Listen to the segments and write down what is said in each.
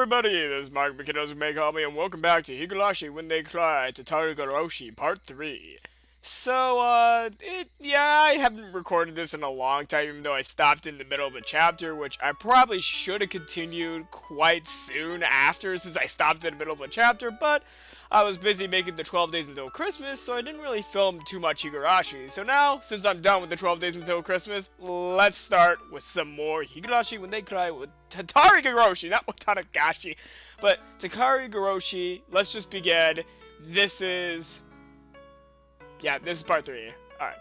everybody, this is Mark McKinnon who may call me, and welcome back to Higurashi When They Cry, Tatarigoroshi, Part 3. I haven't recorded this in a long time, even though I stopped in the middle of a chapter, which I probably should have continued quite soon after, since I stopped in the middle of a chapter, but I was busy making the 12 days until Christmas, so I didn't really film too much Higurashi. So now, since I'm done with the 12 days until Christmas, let's start with some more Higurashi When They Cry with Tatarigoroshi, not with Tanagashi, but Tatarigoroshi. Let's just begin. This is part 3. Alright.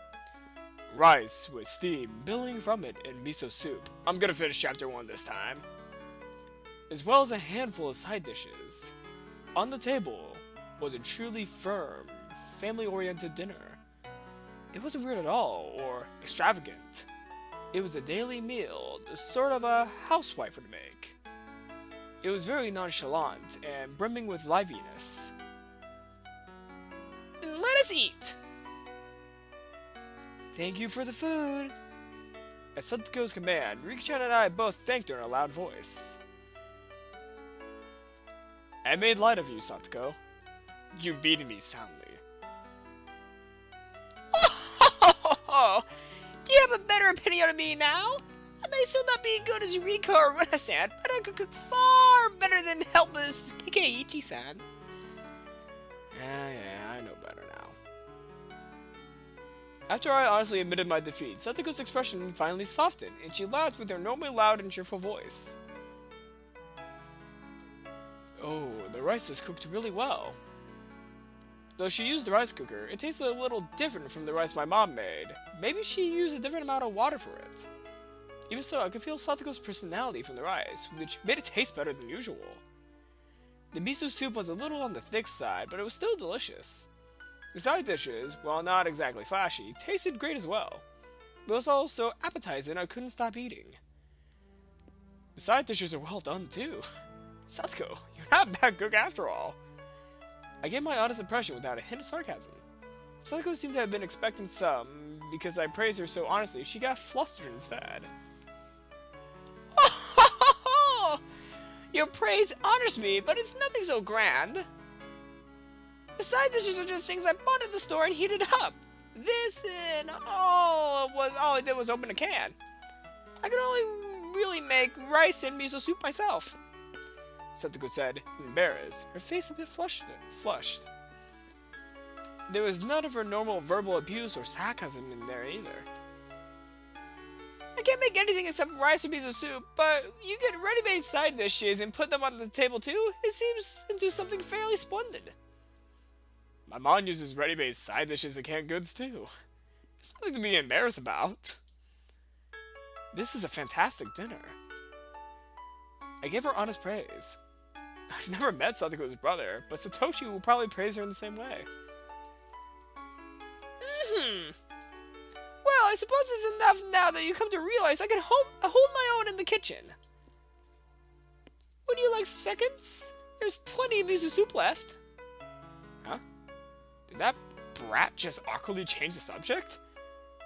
Rice with steam billowing from it and miso soup. I'm gonna finish chapter 1 this time. As well as a handful of side dishes. On the table was a truly firm, family-oriented dinner. It wasn't weird at all, or extravagant. It was a daily meal, sort of a housewife would make. It was very nonchalant and brimming with liveliness. Let us eat! Thank you for the food! At Satoko's command, Riki-chan and I both thanked her in a loud voice. I made light of you, Satoko. You beating me soundly. Oh, do you have a better opinion of me now? I may still not be good as Rika or Rena-san, but I could cook far better than helpless Keiichi-san. Yeah, I know better now. After I honestly admitted my defeat, Satoko's expression finally softened, and she laughed with her normally loud and cheerful voice. Oh, the rice is cooked really well. Though she used the rice cooker, it tasted a little different from the rice my mom made. Maybe she used a different amount of water for it. Even so, I could feel Satoko's personality from the rice, which made it taste better than usual. The miso soup was a little on the thick side, but it was still delicious. The side dishes, while not exactly flashy, tasted great as well. But it was all so appetizing I couldn't stop eating. The side dishes are well done too. Satoko, you're not a bad cook after all. I gave my honest impression without a hint of sarcasm. Satoko seemed to have been expecting some, because I praised her so honestly, she got flustered instead. Your praise honors me, but it's nothing so grand. The side dishes are just things I bought at the store and heated up. This and all I did was open a can. I could only really make rice and miso soup myself. Satoko said, embarrassed, her face a bit flushed. There was none of her normal verbal abuse or sarcasm in there either. I can't make anything except rice or miso soup, but you get ready-made side dishes and put them on the table too? It seems into something fairly splendid. My mom uses ready-made side dishes and canned goods too. It's nothing to be embarrassed about. This is a fantastic dinner. I gave her honest praise. I've never met Satoko's brother, but Satoshi will probably praise her in the same way. Well, I suppose it's enough now that you come to realize I can hold my own in the kitchen. Would you like seconds? There's plenty of miso soup left. Huh? Did that brat just awkwardly change the subject?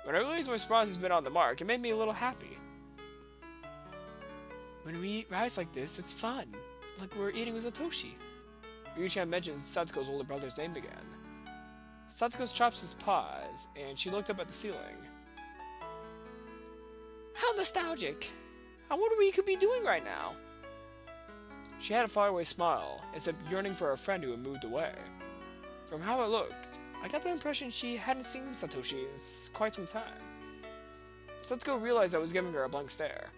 When I realized my response has been on the mark, it made me a little happy. When we eat rice like this, it's fun. Like we're eating with Satoshi. Riki-chan mentioned Satoko's older brother's name again. Satoko's chops paused, and she looked up at the ceiling. How nostalgic! I wonder what you could be doing right now. She had a faraway smile, as if yearning for a friend who had moved away. From how it looked, I got the impression she hadn't seen Satoshi in quite some time. Satoko realized I was giving her a blank stare.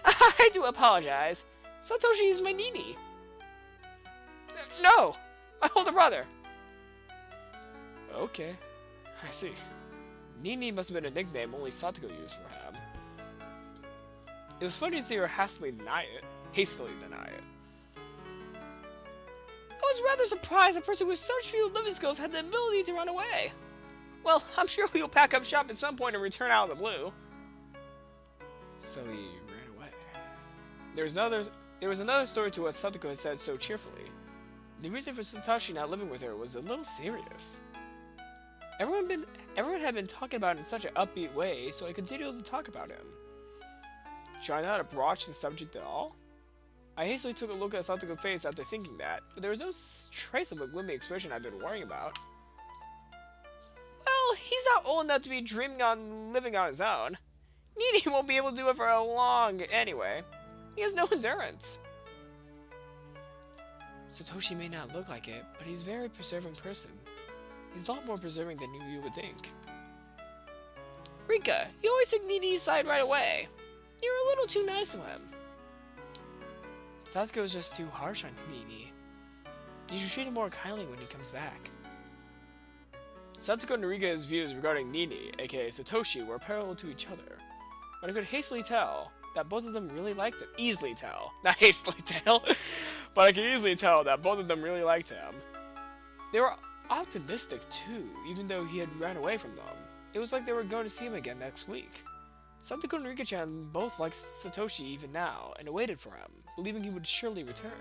I do apologize. Satoshi is my Nini. No! My older brother. Okay, I see. Nini must have been a nickname only Satoko used for him. It was funny to see her hastily deny it. I was rather surprised a person with such few living skills had the ability to run away. Well, I'm sure he'll pack up shop at some point and return out of the blue. So he ran away. There was another story to what Satoko had said so cheerfully. The reason for Satoshi not living with her was a little serious. Everyone had been talking about it in such an upbeat way, so I continued to talk about him. Try not to broach the subject at all? I hastily took a look at Satoko's face after thinking that, but there was no trace of a gloomy expression I'd been worrying about. Well, he's not old enough to be dreaming on living on his own. Nini won't be able to do it for a long anyway. He has no endurance. Satoshi may not look like it, but he's a very preserving person. He's a lot more preserving than you would think. Rika, you always take Nini's side right away. You're a little too nice to him. Satsuko's just too harsh on Nini. You should treat him more kindly when he comes back. Satoko and Rika's views regarding Nini, aka Satoshi, were parallel to each other. But I could hastily tell that both of them really liked him. Easily tell. Not hastily tell. But I could easily tell that both of them really liked him. They were optimistic too, even though he had ran away from them. It was like they were going to see him again next week. Satoko and Rika-chan both liked Satoshi even now, and waited for him, believing he would surely return.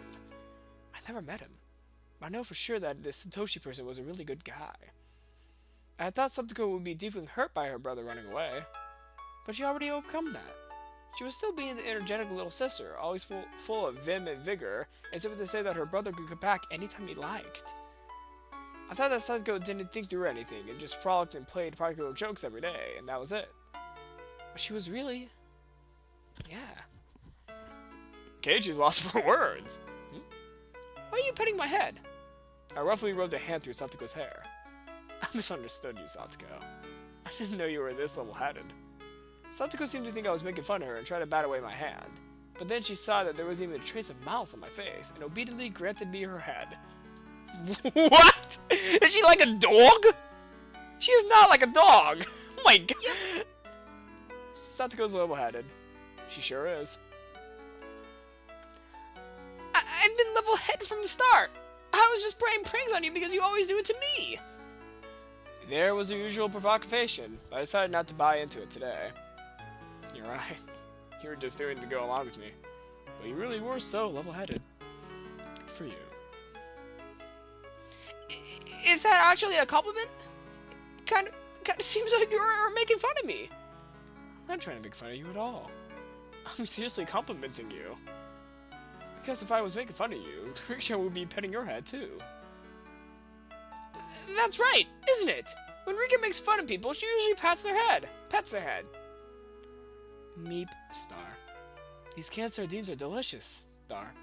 I never met him, but I know for sure that this Satoshi person was a really good guy. I thought Satoko would be deeply hurt by her brother running away, but she already overcome that. She was still being the energetic little sister, always full of vim and vigor, and simply to say that her brother could come back anytime he liked. I thought that Satoko didn't think through anything, and just frolicked and played practical jokes every day, and that was it. But she was really... yeah. Keiichi's lost for words. Why are you petting my head? I roughly rubbed a hand through Satoko's hair. I misunderstood you, Satoko. I didn't know you were this level-headed. Satoko seemed to think I was making fun of her and tried to bat away my hand. But then she saw that there wasn't even a trace of malice on my face, and obediently granted me her head. What? Is she like a dog? She is not like a dog. Oh my god. Yep. Satoko's level-headed. She sure is. I've been level-headed from the start. I was just playing pranks on you because you always do it to me. There was the usual provocation, but I decided not to buy into it today. You're right. You were just doing it to go along with me. But you really were so level-headed. Good for you. Is that actually a compliment? Kind of seems like you're making fun of me. I'm not trying to make fun of you at all. I'm seriously complimenting you. Because if I was making fun of you, Riksha would be petting your head too. That's right, isn't it? When Rika makes fun of people, she usually pets their head. Meep, Star. These canned sardines are delicious, Star.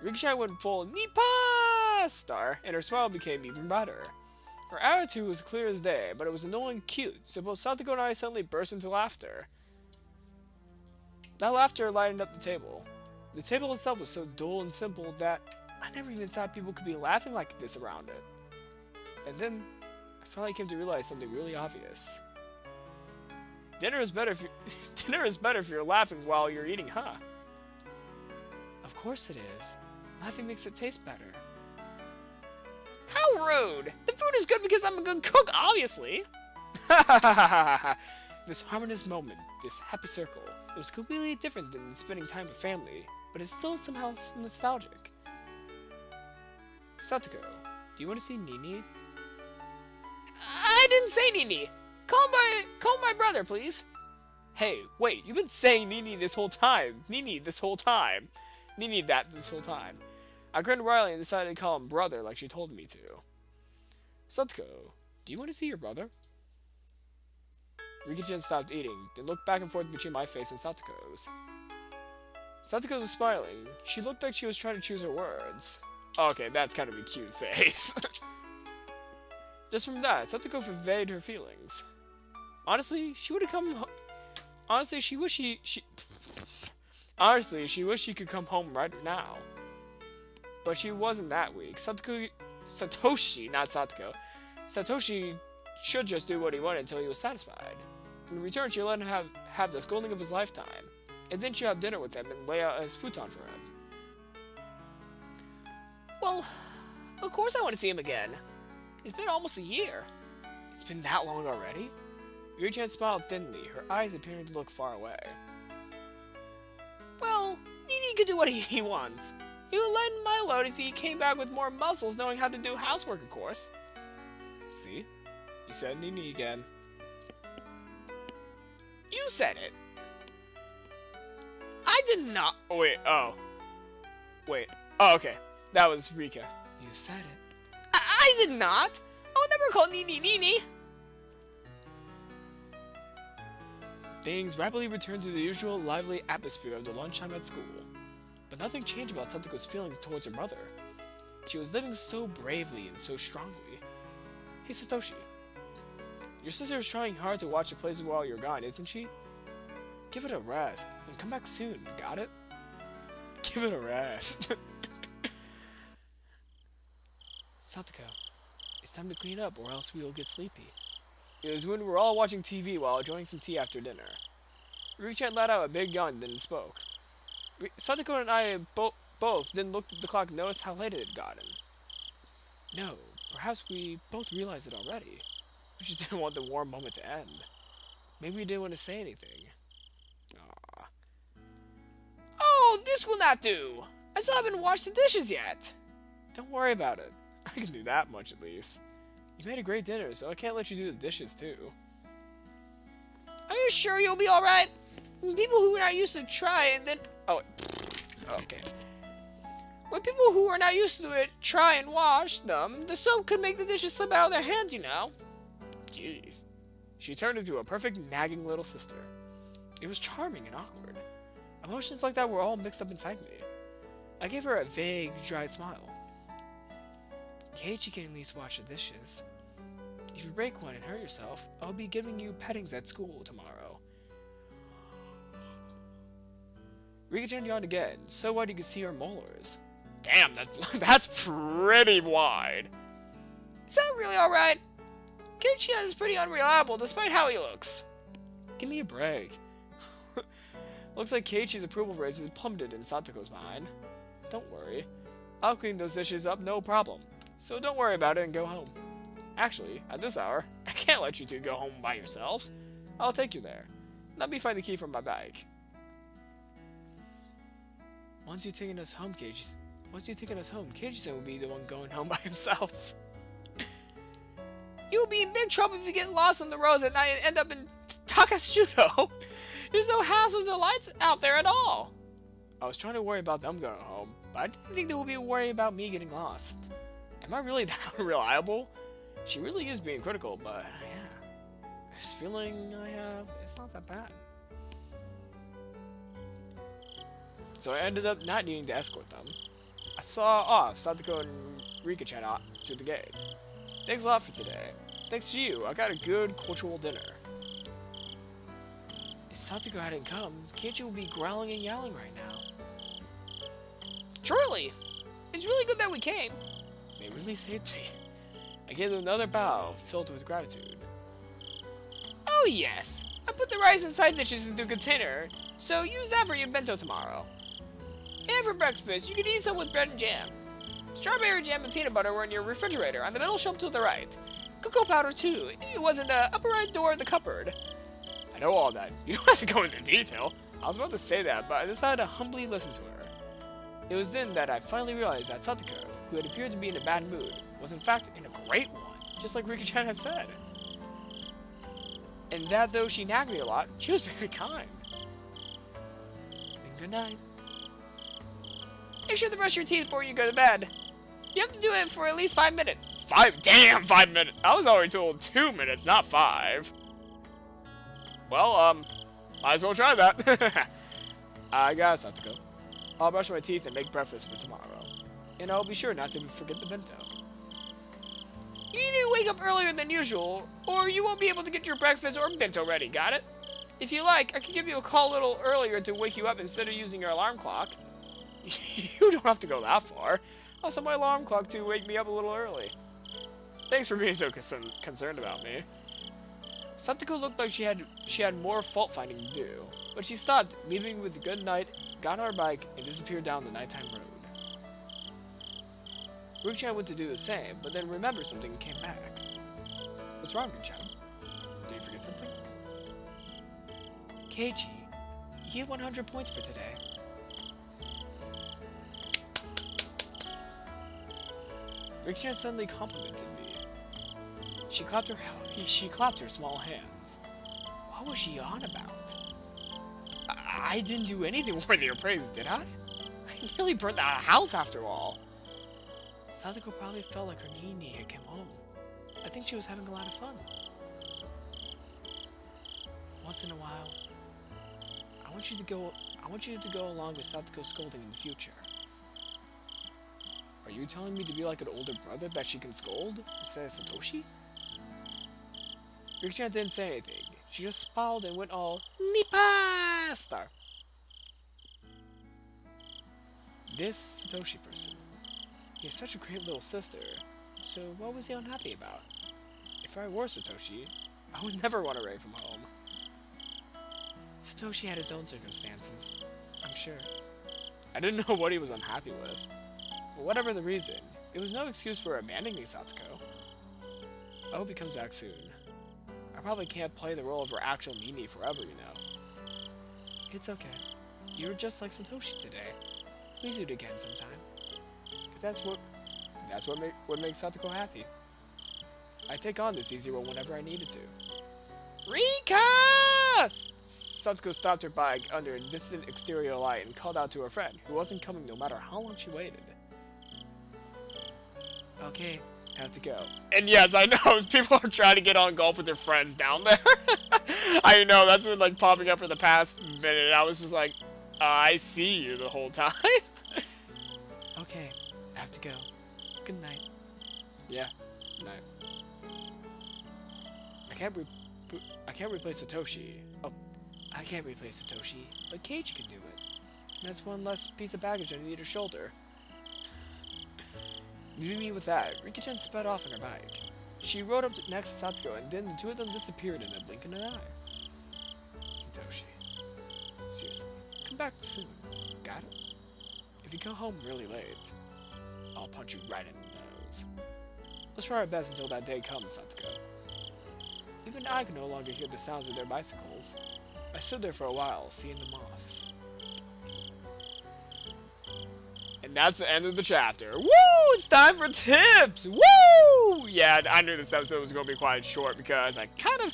Rika went full Nipa, Star, and her smile became even brighter. Her attitude was clear as day, but it was annoying cute, so both Satoko and I suddenly burst into laughter. That laughter lightened up the table. The table itself was so dull and simple that I never even thought people could be laughing like this around it. And then, I finally came to realize something really obvious. Dinner is better if you're laughing while you're eating, huh? Of course it is. Laughing makes it taste better. How rude! The food is good because I'm a good cook, obviously! This harmonious moment, this happy circle, it was completely different than spending time with family, but it's still somehow nostalgic. Satoko, do you want to see Nini? I didn't say Nini! Call my brother, please! Hey, wait, you've been saying Nini this whole time! Nini this whole time! Nini this whole time. I grinned wryly and decided to call him brother like she told me to. Satoko, do you want to see your brother? Rika-chan stopped eating, then looked back and forth between my face and Satoko's. Satoko was smiling. She looked like she was trying to choose her words. Okay, that's kind of a cute face. Just from that, Satoko conveyed her feelings. Honestly, she would have come Honestly, she wished she could come home right now. But she wasn't that weak. Satoshi, not Satoko. Satoshi should just do what he wanted until he was satisfied. In return, she let him have the scolding of his lifetime. And then she'll have dinner with him and lay out his futon for him. Well, of course I want to see him again. It's been almost a year. It's been that long already? Yuri-chan smiled thinly, her eyes appearing to look far away. Well, Nini could do what he wants. He would lighten my load if he came back with more muscles knowing how to do housework, of course. See? You said Nini again. You said it. I did not. Oh, wait. Oh. Wait. Oh, okay. That was Rika. You said it. I did not! I would never call Nini Nini! Things rapidly returned to the usual lively atmosphere of the lunchtime at school. But nothing changed about Satoko's feelings towards her mother. She was living so bravely and so strongly. Hey Satoshi, your sister is trying hard to watch the plays while you're gone, isn't she? Give it a rest, and come back soon, got it? Give it a rest. Satoko, it's time to clean up or else we will get sleepy. It was when we were all watching TV while enjoying some tea after dinner. Rika-chan let out a big yawn and then spoke. Satoko and I both then looked at the clock and noticed how late it had gotten. No, perhaps we both realized it already. We just didn't want the warm moment to end. Maybe we didn't want to say anything. Aww. Oh, this will not do! I still haven't washed the dishes yet! Don't worry about it. I can do that much at least. You made a great dinner, so I can't let you do the dishes too. Are you sure you'll be alright? People who are not used to try and then... Oh, okay. When people who are not used to it try and wash them, the soap could make the dishes slip out of their hands, you know. Jeez. She turned into a perfect nagging little sister. It was charming and awkward. Emotions like that were all mixed up inside me. I gave her a vague, dry smile. Keiichi can at least wash the dishes. If you break one and hurt yourself, I'll be giving you pettings at school tomorrow. Rika-chan yawned again, so wide you could see her molars. Damn, that's pretty wide. Is that really alright? Keiichi is pretty unreliable despite how he looks. Give me a break. Looks like Keiichi's approval rating has plummeted in Satoko's mind. Don't worry. I'll clean those dishes up, no problem. So don't worry about it and go home. Actually, at this hour, I can't let you two go home by yourselves. I'll take you there. Let me find the key from my bag. Once you've taken us home, Keiichi-san will be the one going home by himself. You'll be in big trouble if you get lost on the roads at night and end up in Takashudo. There's no houses or lights out there at all. I was trying to worry about them going home, but I didn't think there would be a worry about me getting lost. Am I really that unreliable? She really is being critical, but yeah. This feeling I have, it's not that bad. So I ended up not needing to escort them. I saw off Satoko and Rika-chan out to the gate. Thanks a lot for today. Thanks to you, I got a good cultural dinner. If Satoko hadn't come, Keiichi would be growling and yelling right now. Truly! It's really good that we came. They really saved me. I gave them another bow filled with gratitude. Oh yes! I put the rice and side dishes into a container, so use that for your bento tomorrow. And for breakfast, you can eat some with bread and jam. Strawberry jam and peanut butter were in your refrigerator on the middle shelf to the right. Cocoa powder too. It was in the upper right door of the cupboard. I know all that. You don't have to go into detail. I was about to say that, but I decided to humbly listen to her. It was then that I finally realized that Satoko, who had appeared to be in a bad mood, was in fact in a great one, just like Rika-chan had said. And that though she nagged me a lot, she was very kind. And good night. Make sure to brush your teeth before you go to bed. You have to do it for at least 5 minutes. 5 minutes? I was already told 2 minutes, not 5. Well, might as well try that. I got it, Satoko. I'll brush my teeth and make breakfast for tomorrow. And I'll be sure not to forget the bento. You need to wake up earlier than usual, or you won't be able to get your breakfast or bento ready, got it? If you like, I can give you a call a little earlier to wake you up instead of using your alarm clock. You don't have to go that far. I'll set my alarm clock to wake me up a little early. Thanks for being so concerned about me. Satoko looked like she had more fault-finding to do, but she stopped, leaving with a good night, got on her bike, and disappeared down the nighttime road. Rika-chan went to do the same, but then remembered something and came back. What's wrong, Rika-chan? Did you forget something? Keiichi, you get 100 points for today. Rika-chan suddenly complimented me. She clapped her small hands. What was she on about? I didn't do anything worthy of praise, did I? I nearly burnt the house after all. Satoko probably felt like her Nini had come home. I think she was having a lot of fun. Once in a while, I want you to go along with Satoko's scolding in the future. Are you telling me to be like an older brother that she can scold instead of Satoshi? Rika-chan didn't say anything. She just smiled and went all Nipa star. This Satoshi person. He has such a great little sister. So what was he unhappy about? If I were Satoshi, I would never run away from home. Satoshi had his own circumstances, I'm sure. I didn't know what he was unhappy with. But whatever the reason, it was no excuse for abandoning Satoko. I hope he comes back soon. I probably can't play the role of her actual Nini forever, you know. It's okay. You were just like Satoshi today. Please do it again sometime. If that's what makes Satoko happy. I take on this easy role whenever I needed to. Rika! Satoko stopped her bike under a distant exterior light and called out to her friend, who wasn't coming no matter how long she waited. Okay, I have to go. And yes, I know, people are trying to get on golf with their friends down there. I know, that's been like popping up for the past minute. I was just like, I see you the whole time. Okay, I have to go. Good night. Yeah, night. I can't replace Satoshi. Oh, I can't replace Satoshi, but Keiichi can do it. And that's one less piece of baggage underneath her shoulder. Leaving me with that, Rika-chan sped off on her bike. She rode up next to Satoko, and then the two of them disappeared in a blink of an eye. Satoshi. Seriously, come back soon. Got it? If you go home really late, I'll punch you right in the nose. Let's try our best until that day comes, Satoko. Even I can no longer hear the sounds of their bicycles. I stood there for a while, seeing them off. And that's the end of the chapter. Woo! It's time for tips! Woo! Yeah, I knew this episode was going to be quite short because I kind of,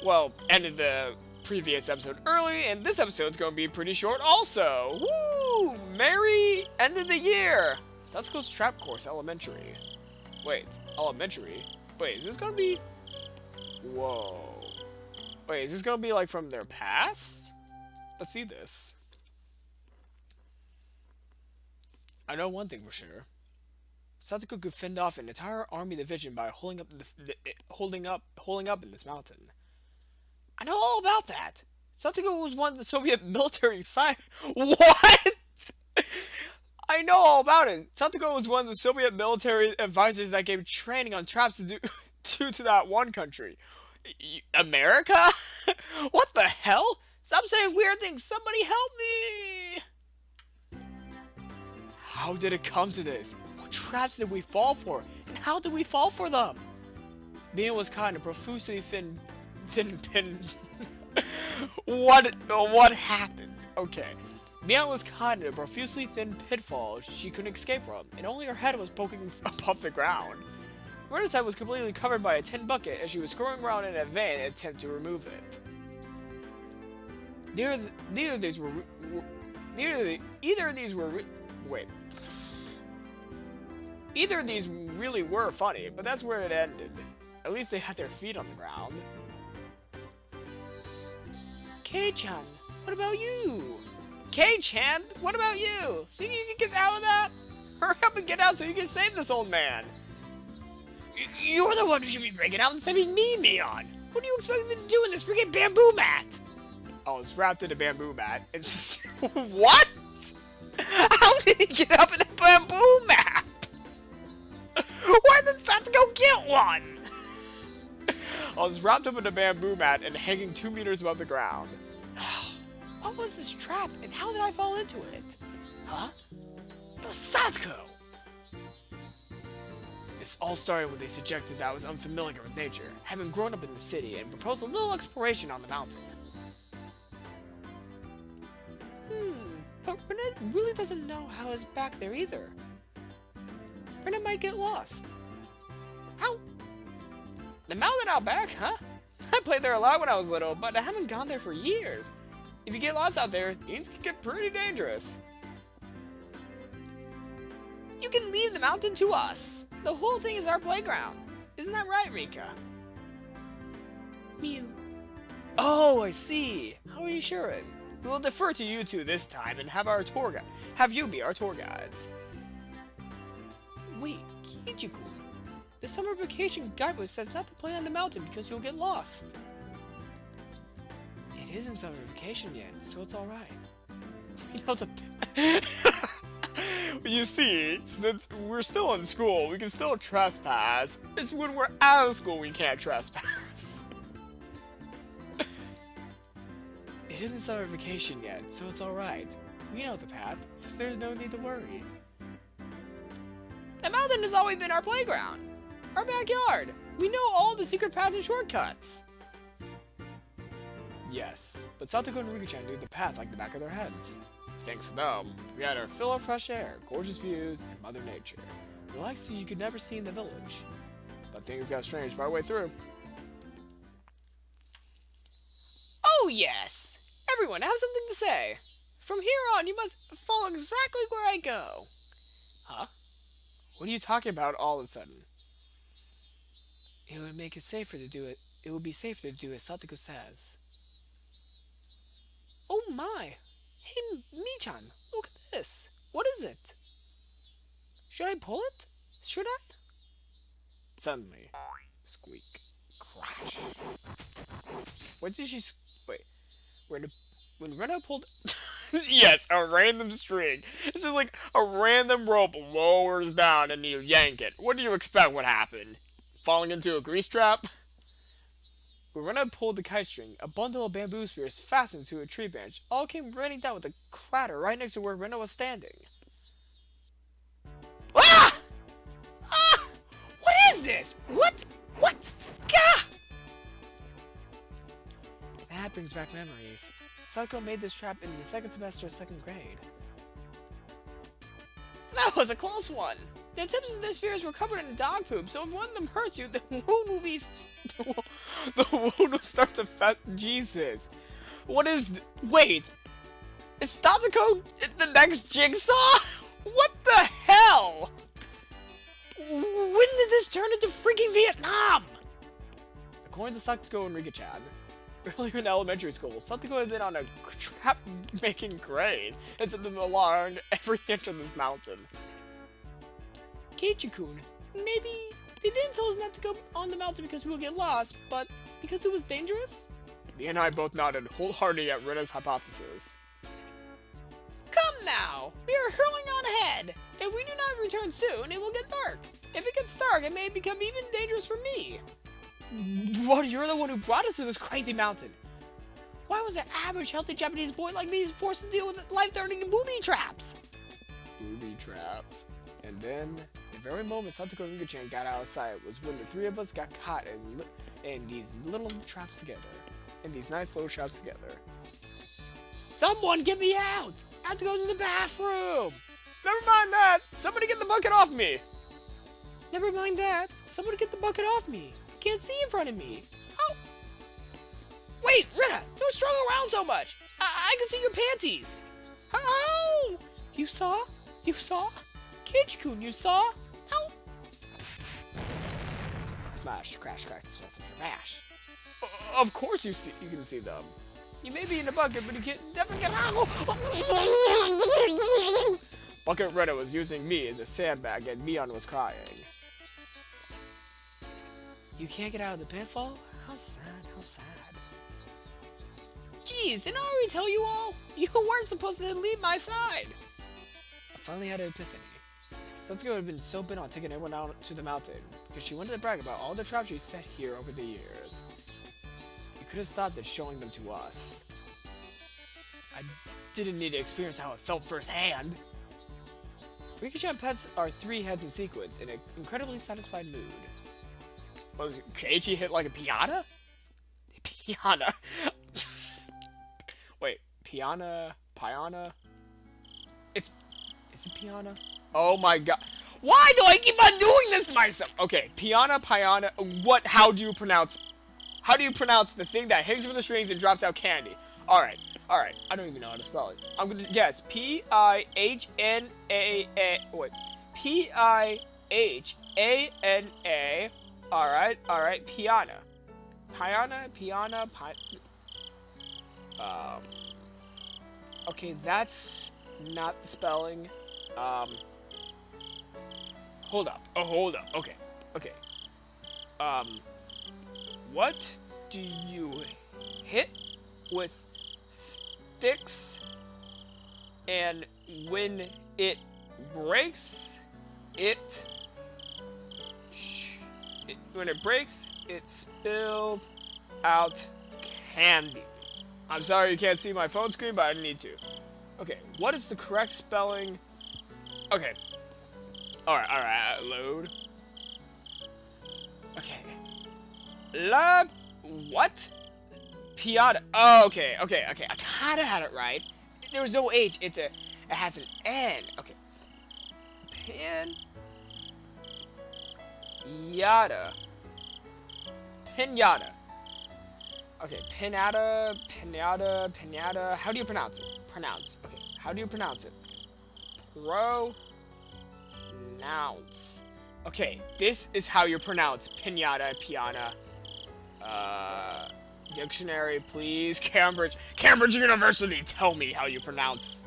well, ended the previous episode early, and this episode's going to be pretty short also. Woo! Merry end of the year! Satsuko's Trap Course Elementary. Wait, elementary? Wait, is this going to be... Whoa. Wait, is this going to be like from their past? Let's see this. I know one thing for sure. Satoko could fend off an entire army division by holding up in this mountain. I know all about that. Satoko was one of the Soviet military What? I know all about it. Satoko was one of the Soviet military advisors that gave training on traps to that one country. America? What the hell? Stop saying weird things. Somebody help me! How did it come to this? What traps did we fall for? And how did we fall for them? Mia was caught in a profusely thin pin. What happened? Okay. Mia was caught in a profusely thin pitfall she couldn't escape from, and only her head was poking above the ground. Rena's head was completely covered by a tin bucket as she was screwing around in a van in an attempt to remove it. Either of these really were funny, but that's where it ended. At least they had their feet on the ground. Kei-chan, what about you? Kei-chan, what about you? Think you can get out of that? Hurry up and get out so you can save this old man. You're the one who should be breaking out and saving me, Mion. What do you expect me to do in this freaking bamboo mat? Oh, it's wrapped in a bamboo mat. It's what? How did he get up in a bamboo mat? Where did Satoko get one? I was wrapped up in a bamboo mat and hanging 2 meters above the ground. What was this trap and how did I fall into it? Huh? It was Satoko! This all started when they suggested that I was unfamiliar with nature, having grown up in the city, and proposed a little exploration on the mountain. But Rena really doesn't know how it's back there either. Rena might get lost. How? The mountain out back, huh? I played there a lot when I was little, but I haven't gone there for years. If you get lost out there, things can get pretty dangerous. You can leave the mountain to us. The whole thing is our playground. Isn't that right, Rika? Mew. Oh, I see. How are you sure? We will defer to you two this time and have you be our tour guides. Wait, Keiichi-kun. The summer vacation guidebook says not to play on the mountain because you'll get lost. It isn't summer vacation yet, so it's alright. We know the... You see, since we're still in school, we can still trespass. It's when we're out of school we can't trespass. It isn't summer vacation yet, so it's alright. We know the path, so there's no need to worry. The mountain has always been our playground. Our backyard. We know all the secret paths and shortcuts. Yes, but Satoko and Rika-chan knew the path like the back of their heads. Thanks to them, we had our fill of fresh air, gorgeous views, and Mother Nature. The likes you could never see in the village. But things got strange part way through. Oh yes! Everyone, I have something to say. From here on, you must follow exactly where I go. Huh? What are you talking about all of a sudden? It would make it safer to do it. It would be safer to do as Satoko says. Oh my! Hey, Mi-chan, look at this. What is it? Should I pull it? Should I? Suddenly, squeak, crash. What did she? Wait. When Rena pulled. Yes, a random string. This is like a random rope lowers down and you yank it. What do you expect would happen? Falling into a grease trap? When Rena pulled the kite string, a bundle of bamboo spears fastened to a tree branch all came raining down with a clatter right next to where Rena was standing. Ah! Ah! What is this? What? What? Gah! That brings back memories. Satoko made this trap in the second semester of 2nd grade. That was a close one! The tips of the spears were covered in dog poop, so if one of them hurts you, the wound will be... the wound will start to fest... Jesus. What is... Wait! Is Satoko the next Jigsaw? What the hell? When did this turn into freaking Vietnam? According to Satoko and Rika-chan, earlier in elementary school, Satoko had been on a trap-making craze and sent them along every inch of this mountain. Keiichi-kun, maybe they didn't tell us not to go on the mountain because we'll get lost, but because it was dangerous? Me and I both nodded wholeheartedly at Rena's hypothesis. Come now! We are hurling on ahead! If we do not return soon, it will get dark. If it gets dark, it may become even dangerous for me. What? You're the one who brought us to this crazy mountain. Why was an average healthy Japanese boy like me forced to deal with life-threatening booby traps? Booby traps. And then, the very moment Satoko and Rika-chan got out of sight was when the three of us got caught in these little traps together. In these nice little traps together. Someone get me out! I have to go to the bathroom! Never mind that! Somebody get the bucket off me! Never mind that! Somebody get the bucket off me! I can't see in front of me! Oh! Wait, Rena! Don't struggle around so much! I can see your panties! Oh! You saw? You saw? Keiichi-kun, you saw? Oh! Smash, crash, crash, smash. Of course you can see them. You may be in the bucket, but you can definitely get out. Bucket Rena was using me as a sandbag and Mion was crying. You can't get out of the pitfall? How sad, how sad. Jeez, didn't I already tell you all? You weren't supposed to leave my side. I finally had an epiphany. Satoko had been so bent on taking everyone out to the mountain because she wanted to brag about all the traps she set here over the years. You could have stopped at showing them to us. I didn't need to experience how it felt firsthand. Rika-chan pets our three heads in sequence in an incredibly satisfied mood. Was Keiichi hit like a piano? Piano. Wait, piano? Is it piano? Oh my god. Why do I keep on doing this to myself? Okay, piano. What? How do you pronounce the thing that hangs from the strings and drops out candy? Alright. I don't even know how to spell it. I'm gonna guess. P-I-H-N-A-A. Wait. P-I-H-A-N-A. Alright, piana. Piana. Okay, that's not the spelling. Hold up. Okay. What do you hit with sticks, and when it breaks, it spills out candy. I'm sorry you can't see my phone screen, but I need to. Okay, what is the correct spelling? Okay. Alright, load. Okay. What? Piata. Oh, okay. I kinda had it right. There was no H, it has an N. Okay. Pinata. Okay, pinata. How do you pronounce it? Okay, how do you pronounce it? Pronounce. Okay, this is how you pronounce pinata, piana. Dictionary, please. Cambridge University, tell me how you pronounce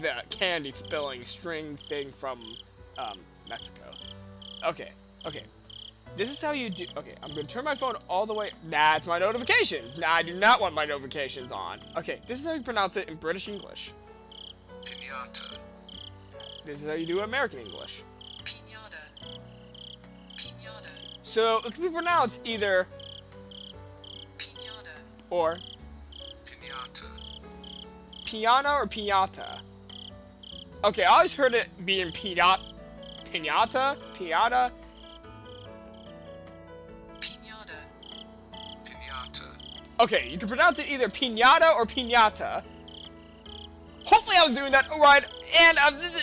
the candy spilling string thing from, Mexico. Okay. This is how you do. Okay, I'm gonna turn my phone all the way. That's my notifications. Nah, I do not want my notifications on. Okay, this is how you pronounce it in British English. Pinata. This is how you do American English. Pinata. So it can be pronounced either Pinata. or Pinata. piana or piñata. Okay, I always heard it being piñata. Pinata. Okay, you can pronounce it either piñata or piñata. Hopefully I was doing that right, and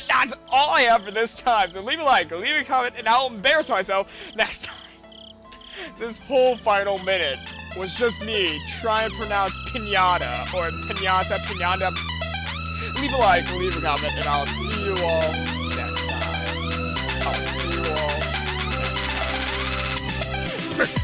that's all I have for this time. So leave a like, leave a comment, and I'll embarrass myself next time. This whole final minute was just me trying to pronounce piñata or piñata. Leave a like, leave a comment, and I'll see you all next time.